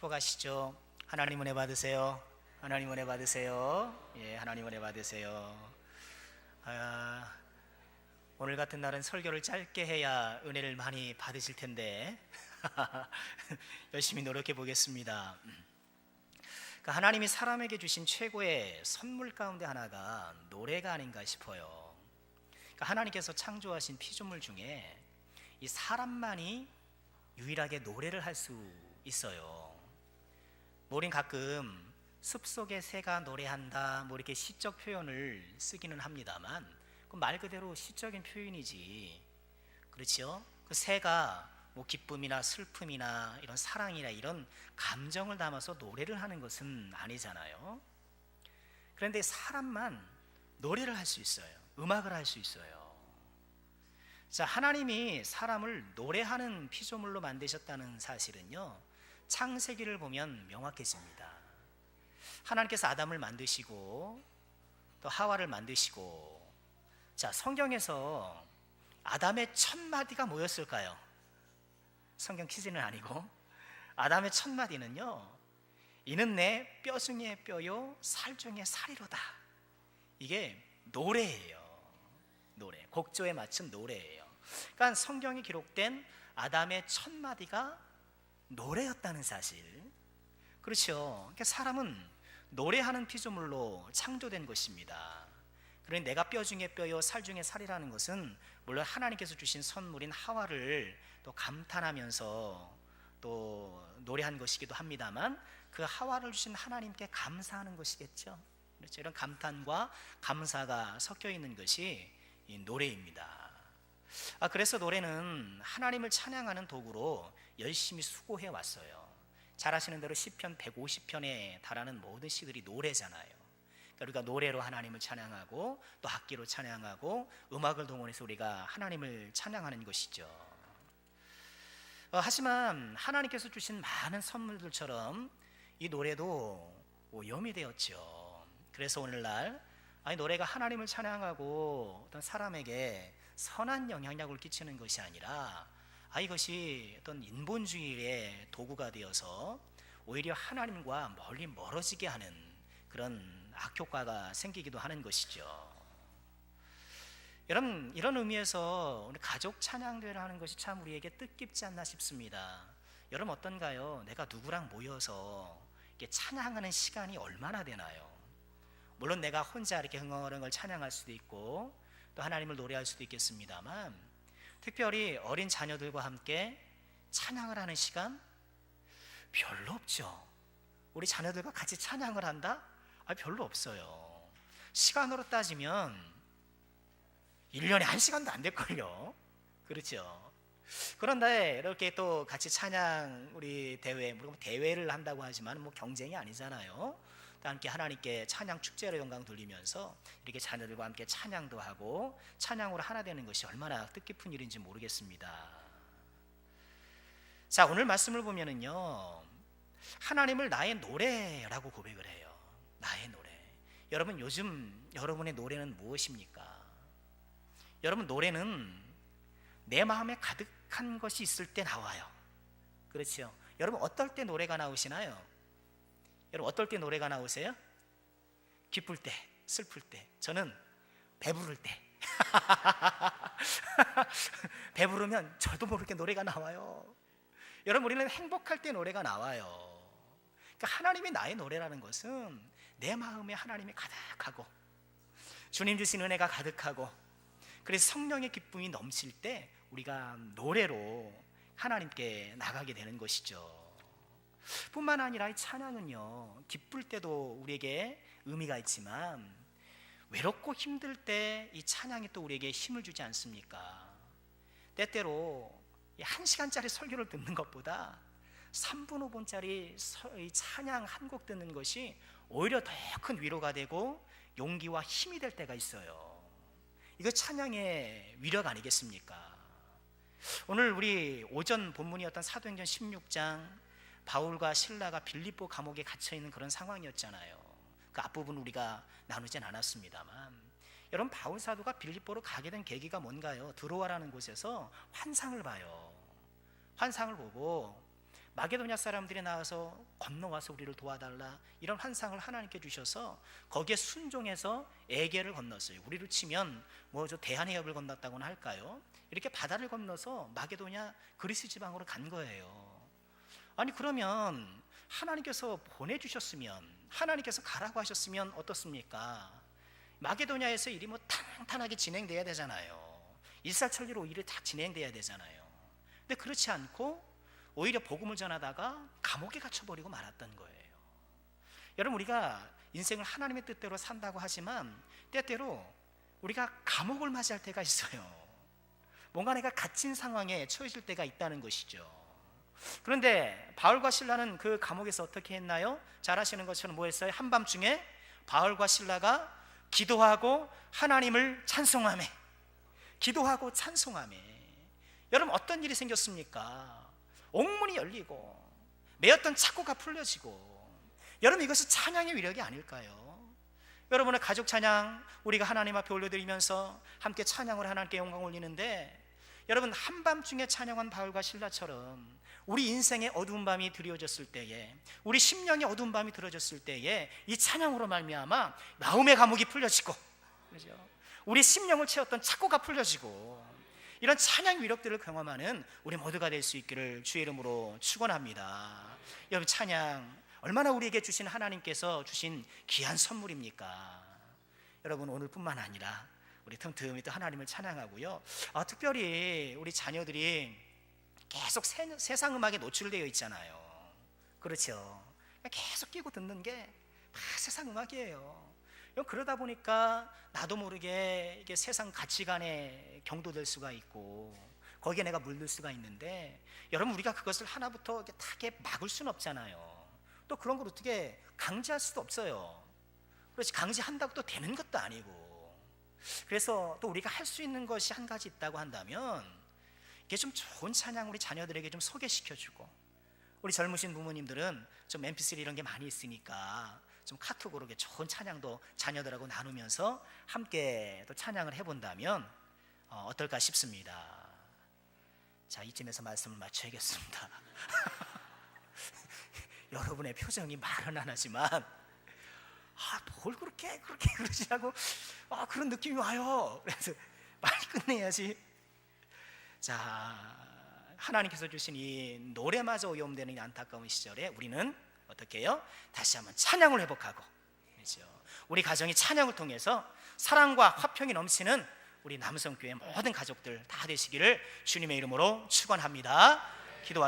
축복하시죠. 하나님 은혜 받으세요. 하나님 은혜 받으세요. 예, 하나님 은혜 받으세요. 아, 오늘 같은 날은 설교를 짧게 해야 은혜를 많이 받으실 텐데 열심히 노력해 보겠습니다. 하나님이 사람에게 주신 최고의 선물 가운데 하나가 노래가 아닌가 싶어요. 하나님께서 창조하신 피조물 중에 이 사람만이 유일하게 노래를 할 수 있어요. 우린 가끔 숲속의 새가 노래한다 뭐 이렇게 시적 표현을 쓰기는 합니다만 그 말 그대로 시적인 표현이지, 그렇죠? 그 새가 뭐 기쁨이나 슬픔이나 이런 사랑이나 이런 감정을 담아서 노래를 하는 것은 아니잖아요. 그런데 사람만 노래를 할 수 있어요. 음악을 할 수 있어요. 자, 하나님이 사람을 노래하는 피조물로 만드셨다는 사실은요, 창세기를 보면 명확해집니다. 하나님께서 아담을 만드시고 또 하와를 만드시고, 자, 성경에서 아담의 첫 마디가 뭐였을까요? 성경 퀴즈는 아니고 아담의 첫 마디는요, 이는 내 뼈 중에 뼈요 살 중에 살이로다. 이게 노래예요. 노래, 곡조에 맞춘 노래예요. 그러니까 성경에 기록된 아담의 첫 마디가 노래였다는 사실. 그렇죠. 그러니까 사람은 노래하는 피조물로 창조된 것입니다. 그러니 내가 뼈 중에 뼈요 살 중에 살이라는 것은 물론 하나님께서 주신 선물인 하와를 또 감탄하면서 또 노래한 것이기도 합니다만, 그 하와를 주신 하나님께 감사하는 것이겠죠. 그렇죠. 이런 감탄과 감사가 섞여 있는 것이 이 노래입니다. 그래서 노래는 하나님을 찬양하는 도구로 열심히 수고해 왔어요. 잘 아시는 대로 시편 150편에 달하는 모든 시들이 노래잖아요. 그러니까 우리가 노래로 하나님을 찬양하고 또 악기로 찬양하고 음악을 동원해서 우리가 하나님을 찬양하는 것이죠. 하지만 하나님께서 주신 많은 선물들처럼 이 노래도 오염이 되었죠. 그래서 오늘날 노래가 하나님을 찬양하고 어떤 사람에게 선한 영향력을 끼치는 것이 아니라 이것이 어떤 인본주의의 도구가 되어서 오히려 하나님과 멀리 멀어지게 하는 그런 악효과가 생기기도 하는 것이죠. 여러분, 이런 의미에서 우리 가족 찬양대회를 하는 것이 참 우리에게 뜻깊지 않나 싶습니다. 여러분 어떤가요? 내가 누구랑 모여서 이렇게 찬양하는 시간이 얼마나 되나요? 물론 내가 혼자 이렇게 흥얼흥얼 찬양할 수도 있고 또 하나님을 노래할 수도 있겠습니다만, 특별히 어린 자녀들과 함께 찬양을 하는 시간 별로 없죠. 우리 자녀들과 같이 찬양을 한다? 별로 없어요. 시간으로 따지면 1년에 1시간도 안 될걸요. 그렇죠. 그런데 이렇게 또 같이 찬양 우리 대회, 대회를 한다고 하지만 뭐 경쟁이 아니잖아요. 또 함께 하나님께 찬양 축제로 영광 돌리면서 이렇게 자녀들과 함께 찬양도 하고 찬양으로 하나 되는 것이 얼마나 뜻깊은 일인지 모르겠습니다. 자, 오늘 말씀을 보면은요, 하나님을 나의 노래라고 고백을 해요. 나의 노래. 여러분, 요즘 여러분의 노래는 무엇입니까? 여러분, 노래는 내 마음에 가득한 것이 있을 때 나와요. 그렇죠. 여러분, 어떨 때 노래가 나오시나요? 여러분, 어떨 때 노래가 나오세요? 기쁠 때, 슬플 때. 저는 배부를 때. 배부르면 저도 모르게 노래가 나와요. 여러분, 우리는 행복할 때 노래가 나와요. 그러니까 하나님이 나의 노래라는 것은 내 마음에 하나님이 가득하고 주님 주신 은혜가 가득하고, 그래서 성령의 기쁨이 넘칠 때 우리가 노래로 하나님께 나가게 되는 것이죠. 뿐만 아니라 이 찬양은요, 기쁠 때도 우리에게 의미가 있지만 외롭고 힘들 때 이 찬양이 또 우리에게 힘을 주지 않습니까? 때때로 1시간짜리 설교를 듣는 것보다 3분 5분짜리 이 찬양 한 곡 듣는 것이 오히려 더 큰 위로가 되고 용기와 힘이 될 때가 있어요. 이거 찬양의 위력 아니겠습니까? 오늘 우리 오전 본문이었던 사도행전 16장, 바울과 실라가 빌립보 감옥에 갇혀있는 그런 상황이었잖아요. 그 앞부분 우리가 나누진 않았습니다만, 여러분, 바울 사도가 빌립보로 가게 된 계기가 뭔가요? 드로아라는 곳에서 환상을 봐요. 환상을 보고 마게도냐 사람들이 나와서 건너와서 우리를 도와달라, 이런 환상을 하나님께 주셔서 거기에 순종해서 에게를 건넜어요. 우리로 치면 뭐 저 대한해협을 건넜다고나 할까요? 이렇게 바다를 건너서 마게도냐 그리스 지방으로 간 거예요. 아니 그러면 하나님께서 보내주셨으면, 하나님께서 가라고 하셨으면 어떻습니까? 마게도냐에서 일이 뭐 탄탄하게 진행돼야 되잖아요. 일사천리로 일이 다 진행돼야 되잖아요. 근데 그렇지 않고 오히려 복음을 전하다가 감옥에 갇혀버리고 말았던 거예요. 여러분, 우리가 인생을 하나님의 뜻대로 산다고 하지만 때때로 우리가 감옥을 맞이할 때가 있어요. 뭔가 내가 갇힌 상황에 처해질 때가 있다는 것이죠. 그런데 바울과 신라는 그 감옥에서 어떻게 했나요? 잘 아시는 것처럼 뭐 했어요? 한밤중에 바울과 신라가 기도하고 하나님을 찬송하며, 기도하고 찬송하며. 여러분, 어떤 일이 생겼습니까? 옥문이 열리고 매였던 착고가 풀려지고. 여러분, 이것이 찬양의 위력이 아닐까요? 여러분의 가족 찬양 우리가 하나님 앞에 올려드리면서 함께 찬양을 하나님께 영광 올리는데, 여러분, 한밤중에 찬양한 바울과 신라처럼 우리 인생의 어두운 밤이 드리워졌을 때에, 우리 심령의 어두운 밤이 들어졌을 때에 이 찬양으로 말미암아 마음의 감옥이 풀려지고, 그렇죠? 우리 심령을 채웠던 착고가 풀려지고, 이런 찬양 위력들을 경험하는 우리 모두가 될 수 있기를 주의 이름으로 축원합니다. 여러분, 찬양 얼마나 우리에게 주신 하나님께서 주신 귀한 선물입니까? 여러분, 오늘뿐만 아니라 우리 틈틈이 또 하나님을 찬양하고요. 특별히 우리 자녀들이 계속 세상 음악에 노출되어 있잖아요. 그렇죠? 계속 끼고 듣는 게 다 세상 음악이에요. 그러다 보니까 나도 모르게 이게 세상 가치관에 경도될 수가 있고 거기에 내가 물들 수가 있는데, 여러분, 우리가 그것을 하나부터 이렇게 다 막을 수는 없잖아요. 또 그런 걸 어떻게 강제할 수도 없어요. 그렇지, 강제한다고 또 되는 것도 아니고. 그래서 또 우리가 할 수 있는 것이 한 가지 있다고 한다면, 이게 좀 좋은 찬양 우리 자녀들에게 좀 소개시켜주고, 우리 젊으신 부모님들은 좀 mp3 이런 게 많이 있으니까 좀 카톡으로 좋은 찬양도 자녀들하고 나누면서 함께 또 찬양을 해본다면 어떨까 싶습니다. 자, 이쯤에서 말씀을 마쳐야겠습니다. 여러분의 표정이 말은 안 하지만 뭘 그렇게 그러시냐고 그런 느낌이 와요. 그래서 빨리 끝내야지. 자, 하나님께서 주신 이 노래마저 오염되는 이 안타까운 시절에 우리는 어떻게 해요? 다시 한번 찬양을 회복하고, 그렇죠? 우리 가정이 찬양을 통해서 사랑과 화평이 넘치는 우리 남성교회 모든 가족들 다 되시기를 주님의 이름으로 축원합니다. 기도하